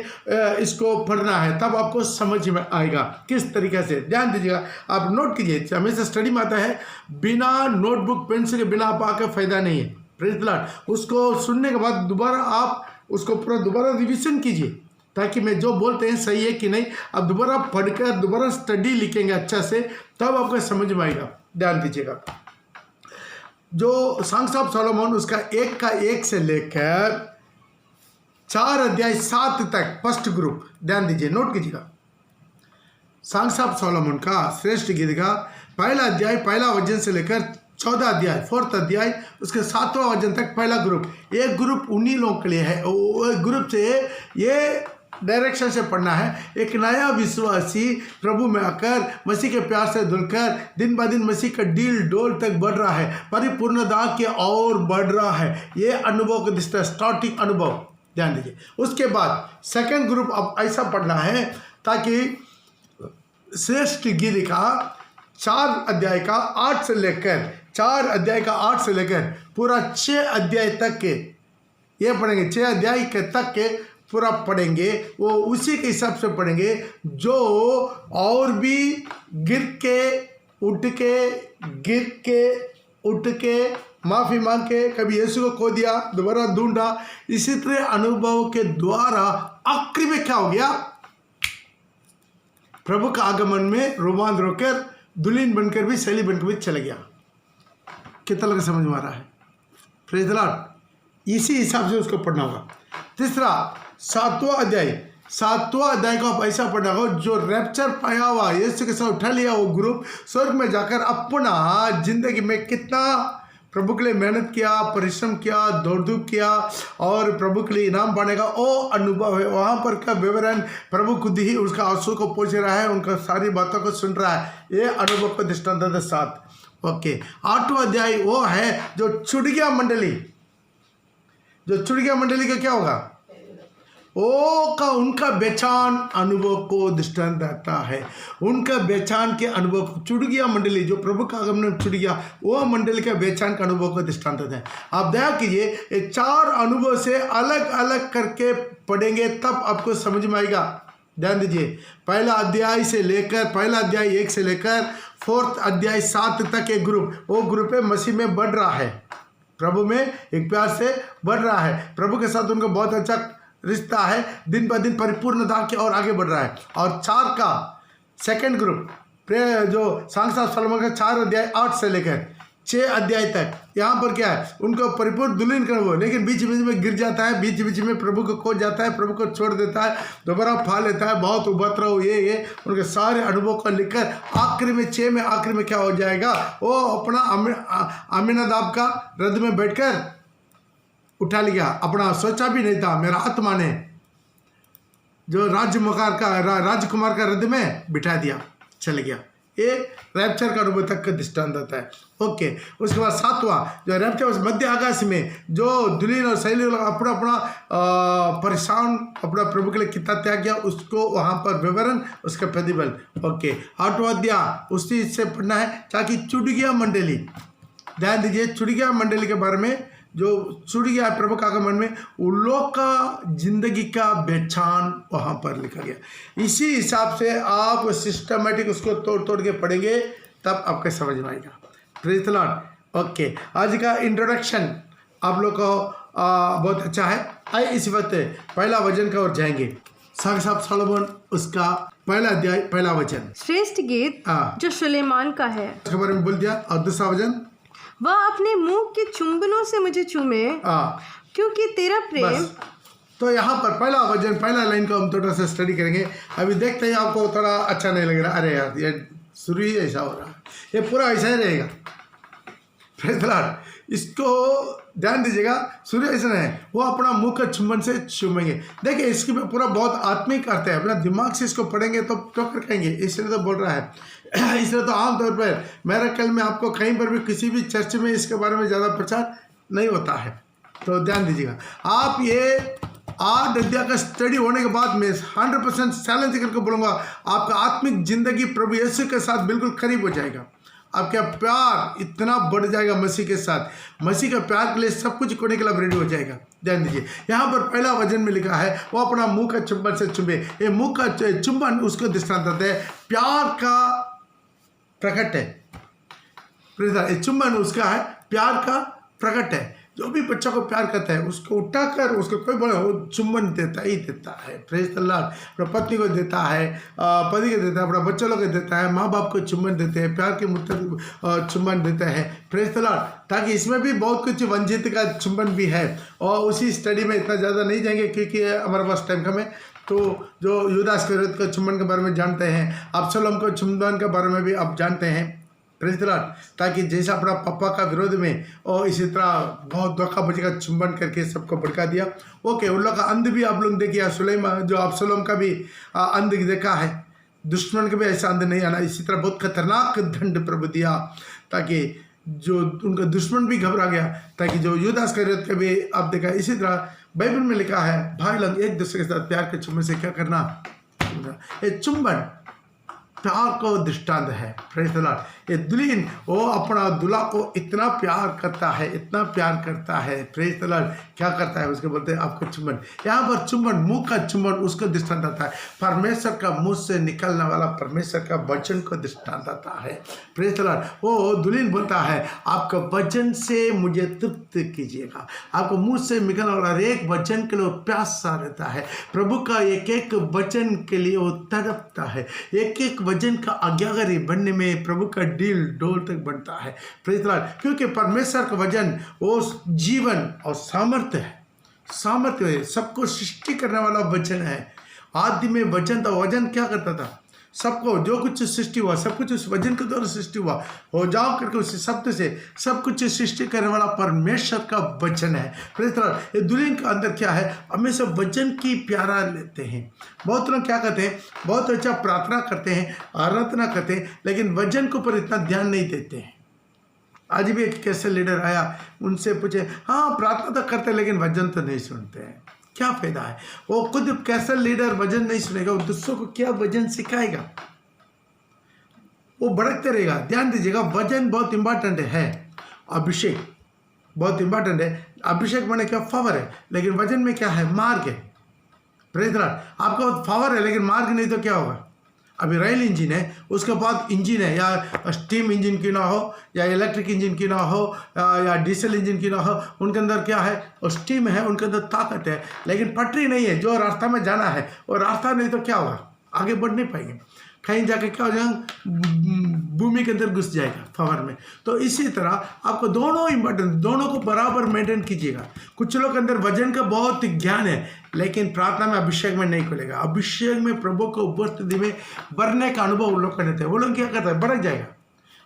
इसको पढ़ना है, तब आपको समझ में आएगा किस तरीका से। ध्यान दीजिएगा, आप नोट कीजिए। हमेशा स्टडी में आता है, बिना नोटबुक पेंसिल के बिना आप आके फायदा नहीं है। Praise the Lord. उसको सुनने के बाद दोबारा आप उसको पूरा दोबारा रिवीजन कीजिए, ताकि मैं जो बोलते हैं सही है कि नहीं। अब दोबारा पढ़कर दोबारा स्टडी लिखेंगे अच्छा से, तब आपको समझ में आएगा। ध्यान दीजिएगा। जो सॉन्ग्स ऑफ सोलोमन उसका 1 का 1 से लेकर 4 अध्याय 7 तक फर्स्ट ग्रुप, ध्यान दीजिए, नोट कीजिएगा। सॉन्ग्स ऑफ सोलोमन का श्रेष्ठ गीत का पहला अध्याय, पहला वचन से लेकर 14 अध्याय, 4th अध्याय, उसके 7वां वचन तक पहला ग्रुप। एक ग्रुप उन्हीं लोगों के लिए है। वो ग्रुप से ये डायरेक्शन से पढ़ना है। एक नया विश्वासी प्रभु में आकर मसीह के प्यार से धुलकर दिन ब दिन मसीह का डील डोल तक बढ़ रहा है, परिपूर्णता की ओर बढ़ रहा है। ये अनुभव का दृष्टि, स्टार्टिंग अनुभव। ध्यान दीजिए। उसके बाद सेकंड ग्रुप अब ऐसा पढ़ना है, ताकि श्रेष्ठ गीत का 4 अध्याय का 8 से लेकर 4 अध्याय का 8 से लेकर पूरा 6 अध्याय तक के ये पढ़ेंगे। 6 अध्याय के तक के पूरा पढ़ेंगे वो उसी के हिसाब से पढ़ेंगे, जो और भी गिर के उठ के माफ़ी मांग के कभी यीशु को खो दिया, दोबारा ढूंढा, इसी तरह अनुभव के द्वारा आखिरी में क्या हो गया, प्रभु का आगमन में रोमांच होकर दुल्हन बनकर भी सहेली बनकर भी चले गया। कितना लगा समझ में आ रहा है? Praise the Lord. इसी हिसाब से उसको पढ़ना होगा। तीसरा, सातवां अध्याय को आप ऐसा पढ़ना होगा, जो रैप्चर पाया हुआ यीशु के साथ उठा लिया वो ग्रुप स्वर्ग में जाकर अपना जिंदगी में कितना प्रभु के लिए मेहनत किया, परिश्रम किया, दौड़ धूप किया और प्रभु के लिए इनाम पाने का वो अनुभव है। वहाँ पर का विवरण प्रभु खुद ही उसका आंसू को पहुँच रहा है, उनका सारी बातों को सुन रहा है। ये अनुभव का दृष्टांत के साथ। ओके, 8वां अध्याय वो है जो चुड़िया मंडली का क्या होगा, ओ का उनका बेचान अनुभव को दृष्टांत देता है। उनका बेचान के अनुभव को, चुड़गिया मंडली जो प्रभु का आगमन चुड़गिया, वो मंडली का बेचान का अनुभव को दृष्टांत देता है। आप दया कीजिए, ये 4 अनुभव से अलग अलग करके पढ़ेंगे तब आपको समझ में आएगा। ध्यान दीजिए, पहला अध्याय 1 से लेकर 4th अध्याय 7 तक एक ग्रुप, वो ग्रुप है मसीह में बढ़ रहा है, प्रभु में एक प्यार से बढ़ रहा है, प्रभु के साथ उनका बहुत अच्छा रिश्ता है, दिन ब दिन परिपूर्णता की और आगे बढ़ रहा है। और 4 का सेकंड ग्रुप जो सांख्य सलोमन का 4 अध्याय 8 से लेकर 6 अध्याय तक, यहाँ पर क्या है, उनको परिपूर्ण दुल्हन का वो, लेकिन बीच बीच में गिर जाता है, बीच बीच में प्रभु को खो जाता है, प्रभु को छोड़ देता है, दोबारा फा लेता है, बहुत उबत रहो, ये उनके सारे अनुभव को लिखकर आखिरी में 6 में आखिरी में क्या हो जाएगा, वो अपना अमीनादाब का रथ में बैठकर उठा लिया। अपना सोचा भी नहीं था, मेरा आत्मा ने जो राजकुमार का रथ में बिठा दिया, चले गया। ये रैप्चर का अनुभव तक का दृष्टांत आता है। ओके, उसके बाद 7वां जो रैप्चर, उस मध्य आकाश में जो दुल्हन और सहेली अपना परेशान अपना प्रभु के लिए कितना त्याग किया, उसको वहाँ पर विवरण, उसका प्रतिबल। ओके, 8वां अध्याय उसी से पढ़ना है, ताकि चुड़गिया मंडली, ध्यान दीजिए, चुड़गिया मंडली के बारे में, जो छूट गया प्रभु का आगमन में, उन लोग का जिंदगी का बेचान वहाँ पर लिखा गया। इसी हिसाब से आप सिस्टमेटिक उसको तोड़ के पढ़ेंगे तब आपको समझ में आएगा। Praise the Lord. ओके, आज का इंट्रोडक्शन आप लोग को बहुत अच्छा है। आइए इस वक्त पहला वचन का ओर जाएंगे। सांख्य सलोमन उसका पहला अध्याय पहला वचन, श्रेष्ठ गीत जो सुलेमान का है, उसके बारे में बोल दिया। और दूसरा वचन, वह अपने मुंह के चुंबनों से मुझे चूमे, क्योंकि तेरा प्रेम। तो यहाँ पर पहला वचन, पहला लाइन को हम थोड़ा सा स्टडी करेंगे। अभी देखते हैं आपको थोड़ा अच्छा नहीं लग रहा, अरे यार ये शुरू ही ऐसा हो रहा है, ये पूरा ऐसा ही रहेगा। Praise the Lord. इसको ध्यान दीजिएगा, शुरू ऐसा नहीं है, वो अपना मुंह का चुंबन से चूमेंगे। देखिए इसकी पूरा बहुत आत्मिक अर्थ है, अपना दिमाग से इसको पढ़ेंगे तो कर कहेंगे, इसलिए तो बोल रहा है। इसलिए तो आमतौर पर मेरा कल में आपको कहीं पर भी किसी भी चर्च में इसके बारे में ज़्यादा प्रचार नहीं होता है। तो ध्यान दीजिएगा, आप ये 8 अध्याय का स्टडी होने के बाद मैं 100% चैलेंज करके बोलूँगा, आपका आत्मिक जिंदगी प्रभु यीशु के साथ बिल्कुल करीब हो जाएगा। आपका प्यार इतना बढ़ जाएगा मसीह के साथ, मसीह का प्यार के लिए सब कुछ करने के लिए रेडी हो जाएगा। ध्यान दीजिए, यहाँ पर पहला वचन में लिखा है, वो अपना मुंह का चुंबन से चुंबे। ये मुंह का चुंबन उसको दृष्टांत देता है, प्यार का प्रकट है। चुंबन उसका है, प्यार का प्रकट है। जो भी बच्चा को प्यार करता है उसको उठाकर उसको कोई बोला वो चुंबन देता ही देता है। Praise the Lord. अपना पत्नी को देता है, पति को देता है, अपना बच्चों लोग को देता है, माँ बाप को चुंबन देते हैं, प्यार के मुद्दे चुंबन देता है। Praise the Lord. ताकि इसमें भी बहुत कुछ वंचित का चुंबन भी है, और उसी स्टडी में इतना ज़्यादा नहीं जाएंगे क्योंकि हमारे पास टाइम कम है। तो जो यूदा इस्करियोत के चुंबन के बारे में जानते हैं, अबसलोम को चुंबन के बारे में भी आप जानते हैं। Praise the Lord. ताकि जैसा अपना पापा का विरोध में और इसी तरह बहुत धोखा बची का चुंबन करके सबको भड़का दिया। ओके, उन लोग का अंध भी आप लोग देखिए, सुलेमान जो अबसलोम का भी अंध देखा है, दुश्मन का भी ऐसा अंध नहीं आना। इसी तरह बहुत खतरनाक दंड प्रभु दिया ताकि जो उनका दुश्मन भी घबरा गया, ताकि जो यूदा इस्करियोत का भी आप देखा। इसी तरह बाइबल में लिखा है, भाई लोग एक दूसरे के साथ प्यार के चुंबन से क्या करना, ये चुंबन प्यार को दृष्टांत है। Praise the Lord. ये दुल्हन वो अपना दूल्हा को इतना प्यार करता है, इतना प्यार करता है। Praise the Lord. क्या करता है उसको बोलते हैं आपका चुम्बन। यहाँ पर चुम्बन, मुंह का चुम्बन उसको दृष्टांत आता है। परमेश्वर का मुंह से निकलने वाला परमेश्वर का वचन को दृष्टांत आता है। Praise the Lord. वो दुल्हन बोलता है आपका वचन से मुझे तृप्त कीजिएगा। आपको मुंह से निकलने वाला एक वचन के लिए प्यासा रहता है। प्रभु का एक एक वचन के लिए वो तड़पता है। एक एक वचन का आज्ञाकारी बनने में प्रभु का दिल डोल तक बनता है। Praise the Lord. क्योंकि परमेश्वर का वचन वो जीवन और सामर्थ्य है। सामर्थ्य है, सबको सृष्टि करने वाला वचन है। आदि में वचन था। वचन क्या करता था? सबको जो कुछ सृष्टि हुआ सब कुछ उस वचन के द्वारा सृष्टि हुआ। हो जाओ करके उस शब्द से सब कुछ सृष्टि करने वाला परमेश्वर का वचन है। Praise the Lord. ये दुल्हन के अंदर क्या है? हमेशा वचन की प्यारा लेते हैं। बहुत लोग क्या करते हैं? बहुत अच्छा प्रार्थना करते हैं, आराधना करते हैं, लेकिन वचन के ऊपर इतना ध्यान नहीं देते हैं। आज भी एक कैसे लीडर आया, उनसे पूछे हाँ प्रार्थना तो करते हैं लेकिन वचन तो नहीं सुनते हैं। क्या फायदा है? वो खुद कैसा लीडर वचन नहीं सुनेगा, वो दूसरों को क्या वचन सिखाएगा? वो भड़कते रहेगा। ध्यान दीजिएगा, वचन बहुत इंपॉर्टेंट है। अभिषेक बहुत इंपॉर्टेंट है। अभिषेक माने क्या? पावर है। लेकिन वचन में क्या है? मार्ग है। Praise the Lord. आपका पावर है लेकिन मार्ग नहीं तो क्या होगा? अभी रेल इंजन है, उसके बाद इंजन है, या स्टीम इंजन की ना हो, या इलेक्ट्रिक इंजन की ना हो, या डीजल इंजन की ना हो। उनके अंदर क्या है? और स्टीम है, उनके अंदर ताकत है, लेकिन पटरी नहीं है। जो रास्ता में जाना है वो रास्ता नहीं तो क्या होगा? आगे बढ़ नहीं पाएंगे। कहीं जाके क्या हो जाएगा? भूमि के अंदर घुस जाएगा पावर में। तो इसी तरह आपको दोनों इंपॉर्टेंट, दोनों को बराबर मेंटेन कीजिएगा। कुछ लोग के अंदर वचन का बहुत ज्ञान है लेकिन प्रार्थना में अभिषेक में नहीं खुलेगा। अभिषेक में प्रभु को उपस्थिति में बढ़ने का अनुभव उन लोग का नहीं है। वो लोग क्या करता है? भड़क जाएगा।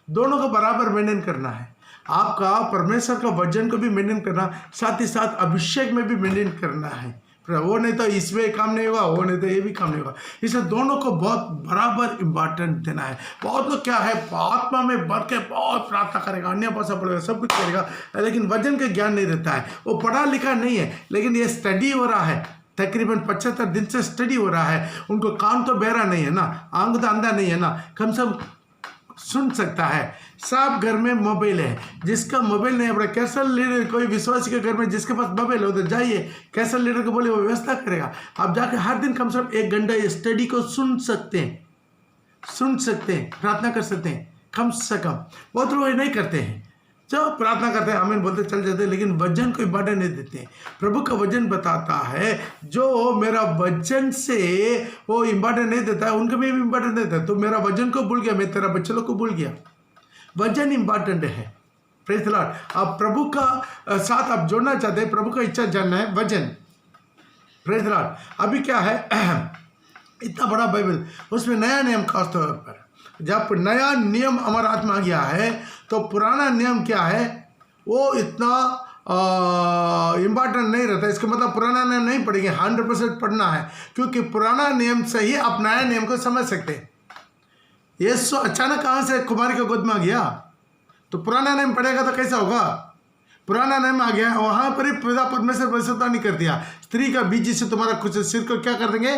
दोनों को बराबर मेंटेन करना है। आपका परमेश्वर का वचन को भी मेंटेन करना, साथ ही साथ अभिषेक में भी मेंटेन करना है। वो नहीं तो इसमें काम नहीं होगा, वो नहीं तो ये भी काम नहीं होगा। इसे दोनों को बहुत बराबर इम्पोर्टेंट देना है। बहुत लोग क्या है? आत्मा में बढ़ के बहुत प्रार्थना करेगा, अन्य भाषा बोलेगा, सब कुछ करेगा, लेकिन वचन का ज्ञान नहीं रहता है। वो पढ़ा लिखा नहीं है लेकिन ये स्टडी हो रहा है। तकरीबन 75 दिन से स्टडी हो रहा है। उनको कान तो बहरा नहीं है ना, आंख तो अंधा नहीं है ना, कम से कम सुन सकता है। सब घर में मोबाइल है। जिसका मोबाइल नहीं है, अपना कैसा लीडर, कोई विश्वासी के घर में जिसके पास मोबाइल है उधर जाइए, कैसा लीडर को बोले वो व्यवस्था करेगा। आप जाके हर दिन कम से कम 1 घंटा ये स्टडी को सुन सकते हैं, प्रार्थना कर सकते हैं कम से कम। बहुत लोग नहीं करते हैं, जो प्रार्थना करते हैं आमीन बोलते चल जाते हैं, लेकिन वचन को इम्पोर्टेंट नहीं देते हैं। प्रभु का वचन बताता है जो मेरा वचन से वो इम्पोर्टेंट नहीं देता है, उनको भी इम्पोर्टेंट देता है। तो मेरा वचन को भूल गया, मैं तेरा बच्चों को भूल गया। वचन इम्पोर्टेंट है। Praise the Lord. आप प्रभु का साथ आप जोड़ना चाहते हैं, प्रभु का इच्छा जानना है, वचन। Praise the Lord. अभी क्या है? इतना बड़ा बाइबल, उसमें नया नियम खास तौर पर, जब नया नियम हमारे हाथ में आ गया है तो पुराना नियम क्या है वो इतना इम्पॉर्टेंट नहीं रहता। इसका मतलब पुराना नियम नहीं पढ़ेंगे, 100% पढ़ना है, क्योंकि पुराना नियम से ही आप नया नियम को समझ सकते हैं। यीशु अचानक कहाँ से कुमारी के गोद में आ गया? तो पुराना नियम पढ़ेगा तो कैसा होगा? पुराना नियम आ गया, वहाँ पर ही पिता परमेश्वर भविष्यवाणी नहीं कर दिया, स्त्री का बीज से तुम्हारा कुछ सिर को क्या कर देंगे?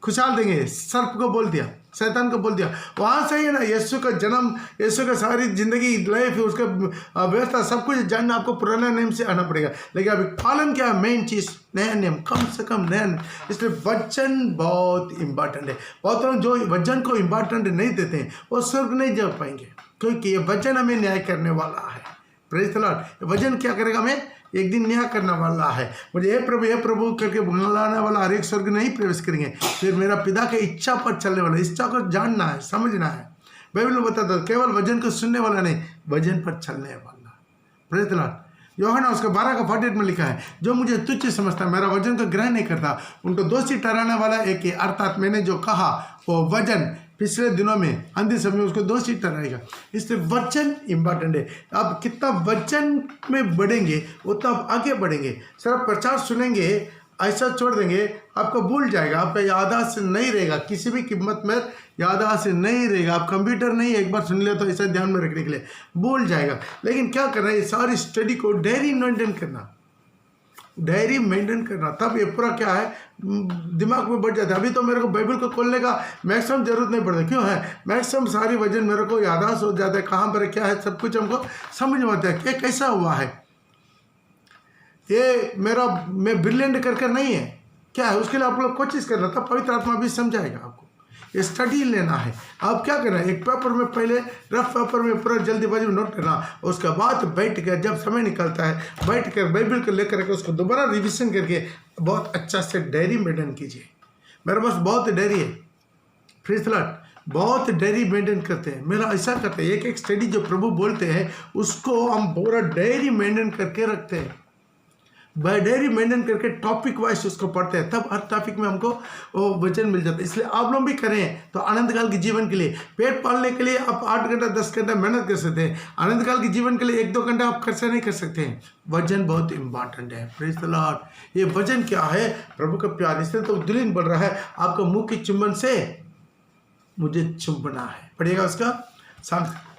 खुशाल देंगे। सर्प को बोल दिया, शैतान को बोल दिया। वहाँ से ही ना यीशु का जन्म, यीशु का सारी जिंदगी, लाइफ, उसका व्यवस्था, सब कुछ जानना आपको पुराना नियम से आना पड़ेगा। लेकिन अभी पालन क्या? मेन चीज़ नया नियम, कम से कम नया नियम। इसलिए वचन बहुत इम्पॉर्टेंट है। बहुत लोग जो वचन को इम्पॉर्टेंट नहीं देते हैं वो स्वर्ग नहीं जा पाएंगे, क्योंकि ये वचन हमें न्याय करने वाला है। Praise the Lord. वचन क्या करेगा? हमें एक दिन न्याय करने वाला है। मुझे ये प्रभु करके बुलाने वाला हर एक स्वर्ग नहीं प्रवेश करेंगे, फिर मेरा पिता की इच्छा पर चलने वाला। इच्छा को जानना है, समझना है। बाइबल में बताता है केवल वचन को सुनने वाला नहीं, वचन पर चलने वाला। Praise the Lord. यूहन्ना उसका 12:48 में लिखा है, जो मुझे तुच्छ समझता, मेरा वचन को ग्रहण नहीं करता, उनको दोषी ठहराने वाला एक ही, अर्थात मैंने जो कहा वो वचन पिछले दिनों में अंतिम समय उसको दोषी ठहराएगा। इसलिए वचन इम्पॉर्टेंट है। आप कितना वचन में बढ़ेंगे उतना आप आगे बढ़ेंगे। सिर्फ प्रचार सुनेंगे ऐसा छोड़ देंगे, आपको भूल जाएगा, आपका याददाश्त से नहीं रहेगा, किसी भी कीमत में याददाश्त से नहीं रहेगा। आप कंप्यूटर नहीं एक बार सुन लिया तो ऐसा ध्यान में रखने के लिए भूल जाएगा। लेकिन क्या करना है? सारी स्टडी को डेली मेंटेन करना, डायरी मेंटेन करना, तब ये पूरा क्या है दिमाग में बढ़ जाता है। अभी तो मेरे को बाइबल को खोलने का मैक्सिमम जरूरत नहीं पड़ता, क्यों है मैक्सिमम सारी वजन मेरे को याददाश्त हो जाता है, कहाँ पर क्या है सब कुछ हमको समझ में आता है कि कैसा हुआ है। ये मैं ब्रिलियंट करके नहीं है, क्या है उसके लिए आप लोग कोशिश करना, तब पवित्र आत्मा भी समझाएगा आपको। ये स्टडी लेना है, आप क्या करना है एक पेपर में पहले रफ पेपर में पूरा जल्दीबाजी में नोट करना, उसके बाद बैठ कर जब समय निकलता है बैठ कर बाइबल को लेकर के उसको दोबारा रिविजन करके बहुत अच्छा से डायरी मेंटेन कीजिए। मेरे पास बहुत डायरी है, प्रेज़ द लॉर्ड, बहुत डायरी मेंटेन करते हैं। मेरा ऐसा करते हैं, एक एक स्टडी जो प्रभु बोलते हैं उसको हम पूरा डायरी मेंटेन करके रखते हैं। डायरी मेंटेन करके टॉपिक वाइज उसको पढ़ते हैं, तब हर टॉपिक में हमको वो वचन मिल जाता है। इसलिए आप लोग भी करें तो आनंद काल के जीवन के लिए, पेट पालने के लिए आप 8 घंटा 10 घंटा मेहनत कर सकते हैं, आनंद काल के जीवन के लिए 1-2 घंटा आप खर्चा नहीं कर सकते हैं। वजन बहुत इंपॉर्टेंट है, प्रेज़ द लॉर्ड। ये वजन क्या है? प्रभु का प्यार। इसलिए तो दुल्हन बोल रहा है आपको मुँह के चुंबन से मुझे चुंबना है। पढ़िएगा उसका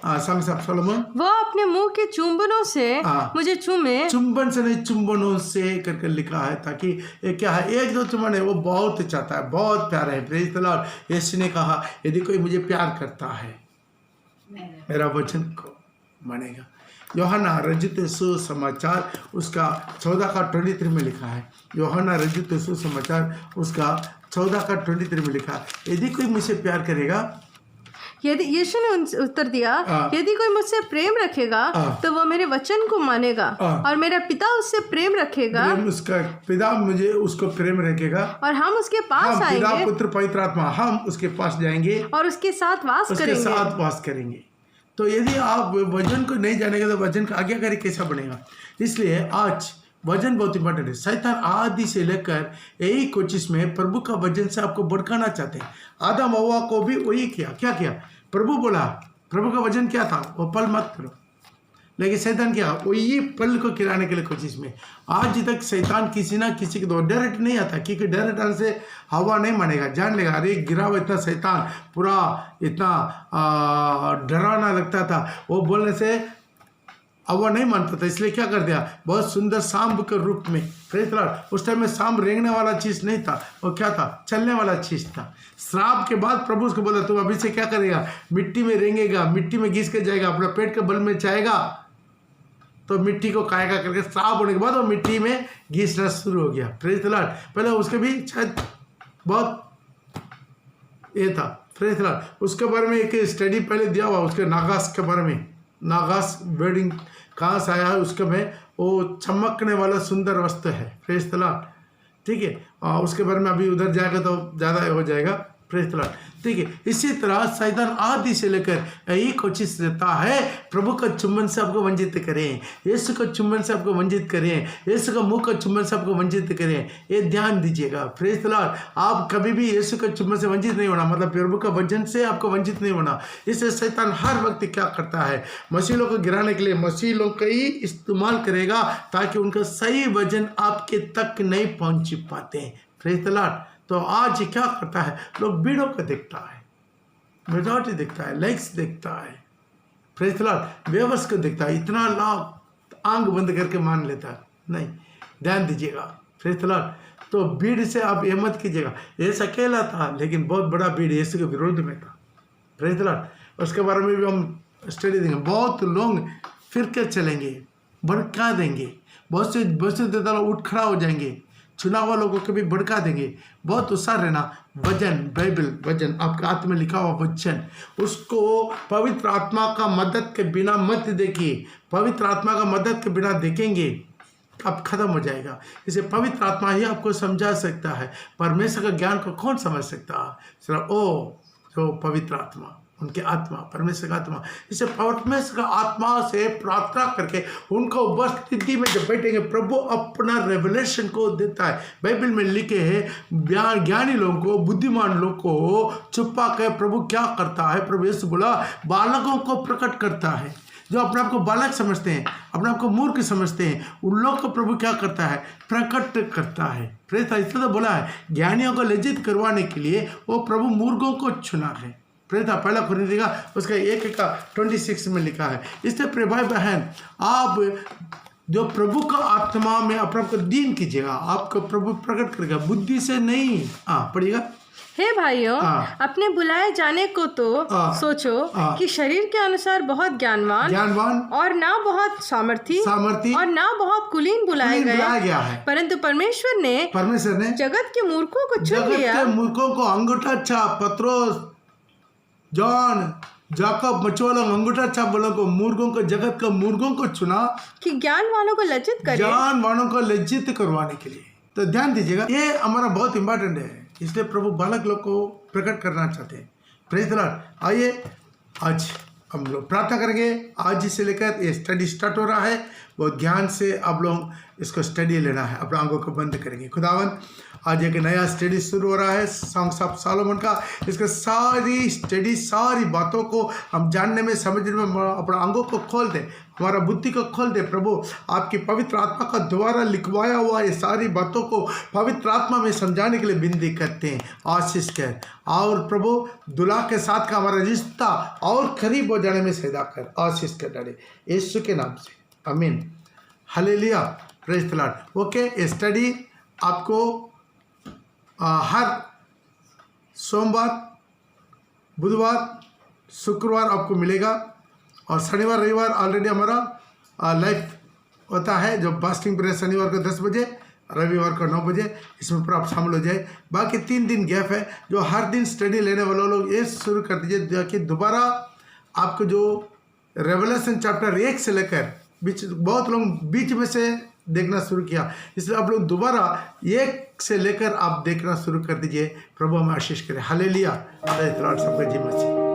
वो अपने मुंह के चुंबनों से मुझे चूमे, चुंबन से नहीं चुंबनों से करके लिखा है, ताकि ये क्या है 1-2 चुंबन है वो बहुत चाहता है, बहुत प्यारा है। Praise the Lord. यीशु ने कहा यदि कोई मुझे प्यार करता है मेरा वचन को मानेगा। यूहन्ना रचित सुसमाचार उसका 14:23 में लिखा है। यूहन्ना रचित सुसमाचार उसका 14:23 में लिखा है, यदि कोई मुझसे प्यार करेगा, यदि यीशु ने उत्तर दिया यदि कोई मुझसे प्रेम रखेगा तो वो मेरे वचन को मानेगा और मेरा पिता उससे प्रेम रखेगा, उसका पिता मुझे उसको प्रेम रखेगा और हम उसके पास आएंगे, पिता पुत्र पवित्र आत्मा हम उसके पास जाएंगे और उसके साथ वास करेंगे। तो यदि आप वचन को नहीं जानेंगे तो वचन का आज्ञाकारी कैसा बनेगा? इसलिए आज वचन बहुत इंपॉर्टेंट है। शैतान आदि से लेकर यही कोशिश में प्रभु का वचन से आपको भड़काना चाहते हैं। आदम हव्वा को भी वही किया। क्या किया? प्रभु बोला, प्रभु का वचन क्या था? वो फल मत करो, लेकिन शैतान क्या वही फल को खिलाने के लिए कोशिश में। आज तक शैतान किसी ना किसी को डायरेक्ट नहीं आता, क्योंकि डायरेक्ट आने से हवा नहीं मानेगा, जान लेगा अरे गिरा हुआ इतना शैतान पूरा इतना डरावना लगता था, वो बोलने से हवा नहीं मानता था। इसलिए क्या कर दिया? बहुत सुंदर सांप के रूप में, प्रेज़ द लॉर्ड। उस टाइम में सांप रेंगने वाला चीज़ नहीं था, वो क्या था? चलने वाला चीज़ था। श्राप के बाद प्रभु उसको बोला तुम अभी से क्या करेगा? मिट्टी में रेंगेगा, मिट्टी में घिस के जाएगा, अपना पेट के बल में जाएगा तो मिट्टी को खाएगा करके श्राप होने के बाद वो मिट्टी में घिसना शुरू हो गया। Praise the Lord. पहले उसके भी शायद बहुत ये था, प्रेज़ द लॉर्ड। उसके बारे में एक स्टडी पहले दिया हुआ, उसके नागास के बारे में। नागास वेडिंग कहाँ से आया है उसके में, वो चमकने वाला सुंदर वस्त्र है, प्रेज़ द लॉर्ड। ठीक है, उसके बारे में अभी उधर जाएगा तो ज़्यादा हो जाएगा, प्रेज़ द लॉर्ड। ठीक है, इसी तरह शैतान आदि से लेकर यही कोशिश रहता है प्रभु का चुंबन से आपको वंचित करें, यीशु का चुंबन से आपको वंचित करें, यीशु का मुंह का चुंबन से आपको वंचित करें। ये ध्यान दीजिएगा, प्रेज़ द लॉर्ड। आप कभी भी यीशु का चुंबन से वंचित नहीं होना, मतलब प्रभु का वचन से आपको वंचित नहीं होना। इससे शैतान हर वक्त क्या करता है? मसीहों को गिराने के लिए मसीहों का ही इस्तेमाल करेगा, ताकि उनका सही वचन आपके तक नहीं पहुँच पाते, प्रेज़ द लॉर्ड। तो आज क्या करता है? लोग भीड़ों को देखता है, मेजॉरिटी देखता है, लाइक्स देखता है, प्रेज़ द लॉर्ड। व्यवस को देखता है, इतना लाभ आंख बंद करके मान लेता है। नहीं, ध्यान दीजिएगा, प्रेज़ द लॉर्ड। तो भीड़ से आप ये मत कीजिएगा। यीशु अकेला था लेकिन बहुत बड़ा भीड़ यीशु के विरोध में था, प्रेज़ द लॉर्ड। उसके बारे में भी हम स्टडी देंगे। बहुत लोग फिर के चलेंगे, भड़का देंगे, बहुत से देता उठ खड़ा हो जाएंगे, चुनाव वालों को कभी भड़का देंगे। बहुत उत्साह रहना। वचन, बाइबल वचन, आपके हाथ में लिखा हुआ वचन, उसको पवित्र आत्मा का मदद के बिना मत देखिए। पवित्र आत्मा का मदद के बिना देखेंगे अब खत्म हो जाएगा। इसे पवित्र आत्मा ही आपको समझा सकता है। परमेश्वर का ज्ञान को कौन समझ सकता है? सिर्फ ओ जो पवित्र आत्मा, उनके आत्मा, परमेश्वर का आत्मा। इसे परमेश्वर का आत्मा से प्रार्थना करके उनको उपस्थिति में जब बैठेंगे, प्रभु अपना रेवलेशन को देता है। बाइबल में लिखे हैं ज्ञानी लोगों को, बुद्धिमान लोगों को छुपा कर प्रभु क्या करता है? प्रभु यीशु बोला बालकों को प्रकट करता है। जो अपने आप को बालक समझते हैं, अपने आप को मूर्ख समझते हैं, उन लोग को प्रभु क्या करता है? प्रकट करता है। प्रेरित इसलिए तो बोला है ज्ञानियों को लज्जित करवाने के लिए वो प्रभु मूर्खों को चुना है। प्रेरित पहला कुरिन्थियों उसका 1:26 में लिखा है। इसलिए प्रिय भाई बहन, आप जो प्रभु का आत्मा में अपने आप को दीन कीजिएगा, आपको प्रभु प्रकट करेगा, बुद्धि से नहीं। पढ़िएगा। हे भाइयों, अपने बुलाए जाने को तो सोचो कि शरीर के अनुसार बहुत ज्ञानवान और ना बहुत सामर्थी और ना बहुत कुलीन बुलाया गया है, परंतु परमेश्वर ने जगत के मूर्खों को चुन लिया। जगत के मूर्खों को, अंगूठा छाप पत्रोस, जॉन, जाकब, मचोलों, अंगूठा छाप वालों को, मूर्खों को, जगत के मूर्खों को चुना कि ज्ञानवानों को लज्जित करवाने के लिए। तो ध्यान दीजिएगा, ये हमारा बहुत इंपॉर्टेंट है, इसलिए प्रभु बालक लोग को प्रकट करना चाहते हैं। Praise the Lord. आइए आज हम लोग प्रार्थना करेंगे। आज से लेकर ये स्टडी स्टार्ट हो रहा है, बहुत ध्यान से आप लोग इसको स्टडी लेना है। अपने आंखों को बंद करेंगे। खुदावन, आज एक नया स्टडी शुरू हो रहा है सॉन्ग्स ऑफ सॉलोमन का। इसके सारी स्टडी, सारी बातों को हम जानने में, समझने में अपने आंखों को खोल दे, हमारा बुद्धि को खोल दे। प्रभु, आपकी पवित्र आत्मा का द्वारा लिखवाया हुआ ये सारी बातों को पवित्र आत्मा में समझाने के लिए विनती करते हैं। आशीष कर, और प्रभु दुल्हा के साथ का हमारा रिश्ता और करीब हो जाने में सहायता कर। आशीष कर डाले यीशु के नाम से, आमीन। Hallelujah. Praise the Lord. Okay, ये स्टडी आपको हर सोमवार, बुधवार, शुक्रवार आपको मिलेगा, और शनिवार रविवार ऑलरेडी हमारा लाइव होता है, जो फास्टिंग प्रेयर शनिवार को 10 बजे, रविवार को 9 बजे। इसमें पर आप शामिल हो जाए। बाकी 3 दिन गैप है, जो हर दिन स्टडी लेने वाले लोग ये शुरू कर दीजिए कि दोबारा आपको जो रेवलेशन चैप्टर 1 से लेकर बहुत लोग बीच में से देखना शुरू किया, इसलिए आप लोग दोबारा 1 से लेकर आप देखना शुरू कर दीजिए। प्रभु हमें आशीष करें। हालेलुया। सबका जी मसीह।